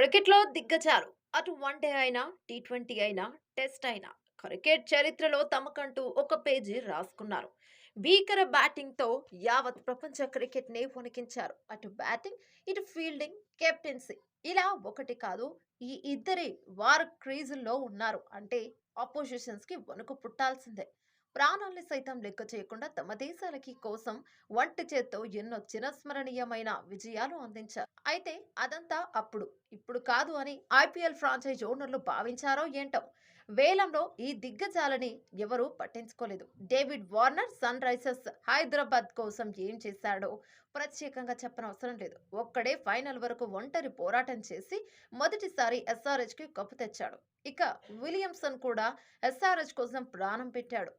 క్రికెట్‌లో దిగ్గజాలు. అటు వన్‌డే అయినా, టీ20 అయినా, టెస్ట్ అయినా క్రికెట్ చరిత్రలో తమకంటూ ఒక పేజీ రాసుకున్నారు. భీకర బ్యాటింగ్‌తో యావత్ ప్రపంచ క్రికెట్‌ని వణికించారు. అటు బ్యాటింగ్, ఇటు ఫీల్డింగ్, కెప్టెన్సీ ఇలా ఒకటి కాదు, ఈ ఇద్దరి వార్ క్రీజుల్లో ఉన్నారు అంటే అపోజిషన్స్‌కి వణుకు పుట్టాల్సిందే. ప్రాణాల్ని సైతం లెక్క చేయకుండా తమ దేశాలకి కోసం వంటి చేత్తో ఎన్నో చిరస్మరణీయమైన విజయాలు అందించారు. అయితే అదంతా అప్పుడు, ఇప్పుడు కాదు అని ఐపీఎల్ ఫ్రాంచైజ్ ఓనర్లు భావించారో ఏంటో. వేలంలో ఈ దిగ్గజాలని ఎవరూ పట్టించుకోలేదు. David Warner Sunrisers Hyderabad కోసం ఏం చేశాడో ప్రత్యేకంగా చెప్పనవసరం లేదు. ఒక్కడే ఫైనల్ వరకు ఒంటరి పోరాటం చేసి మొదటిసారి ఎస్ఆర్హెచ్ కి కప్పు తెచ్చాడు. ఇక విలియమ్సన్ కూడా ఎస్ఆర్హెచ్ కోసం ప్రాణం పెట్టాడు.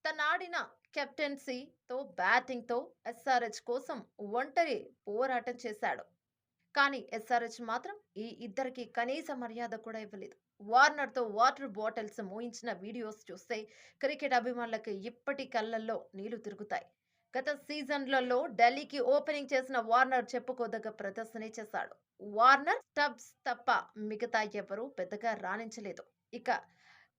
తనాడిన కెప్టెన్సీతో, బ్యాటింగ్‌తో ఎస్ఆర్‌హెచ్ కోసం ఒంటరి పోరాటం చేశాడు. కానీ ఎస్ఆర్‌హెచ్ మాత్రం ఈ ఇద్దరికీ కనీస మర్యాద కూడా ఇవ్వలేదు. వార్నర్‌తో వాటర్ బాటిల్స్ మోయించిన వీడియోస్ చూస్తే క్రికెట్ అభిమానులకి ఇప్పటి కళ్ళల్లో నీళ్లు తిరుగుతాయి. గత సీజన్లలో ఢిల్లీకి ఓపెనింగ్ చేసిన వార్నర్ చెప్పుకోదగ్గ ప్రదర్శనే చేశాడు. వార్నర్, స్టబ్స్ తప్ప మిగతా ఎవరూ పెద్దగా రాణించలేదు. ఇక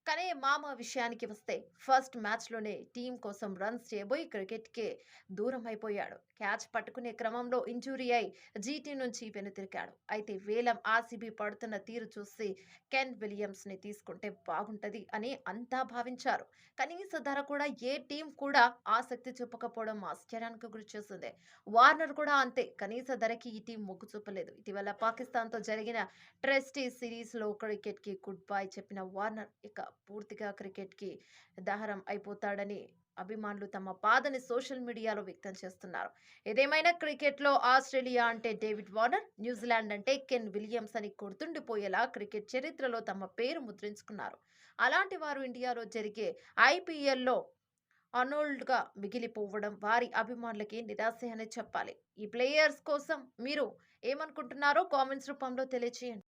కానీ మామ విషయానికి వస్తే ఫస్ట్ మ్యాచ్‌లోనే టీం కోసం రన్స్ చేయబోయి క్రికెట్‌కే దూరం అయిపోయాడు. క్యాచ్ పట్టుకునే క్రమంలో ఇంజ్యూరీ అయి జీటీ నుంచి వెనుతిరిగాడు. అయితే వేలం ఆర్సీబీ పడుతున్న తీరు చూసి కెన్ విలియమ్స్‌ని తీసుకుంటే బాగుంటది అని అంతా భావించారు. కనీస ధర కూడా ఏ టీం కూడా ఆసక్తి చూపకపోవడం ఆశ్చర్యానికి గురిచేసింది. వార్నర్ కూడా అంతే. కనీస ధరకి ఈ టీం మొగ్గు చూపలేదు. ఇటీవల పాకిస్తాన్‌తో జరిగిన ట్రెస్టీ సిరీస్‌లో క్రికెట్‌కి గుడ్ బై చెప్పిన వార్నర్ ఇక పూర్తిగా క్రికెట్‌కి దహరం అయిపోతాడని అభిమానులు తమ బాధని సోషల్ మీడియాలో వ్యక్తం చేస్తున్నారు. ఏదేమైనా క్రికెట్‌లో ఆస్ట్రేలియా అంటే డేవిడ్ వార్నర్, న్యూజిలాండ్ అంటే కెన్ విలియమ్స్ అని గుర్తుండిపోయేలా క్రికెట్ చరిత్రలో తమ పేరు ముద్రించుకున్నారు. అలాంటి వారు ఇండియాలో జరిగే ఐపీఎల్‌లో అనోల్డ్‌గా మిగిలిపోవడం వారి అభిమానులకి నిరాశే అనే చెప్పాలి. ఈ ప్లేయర్స్ కోసం మీరు ఏమనుకుంటున్నారో కామెంట్స్ రూపంలో తెలియచేయండి.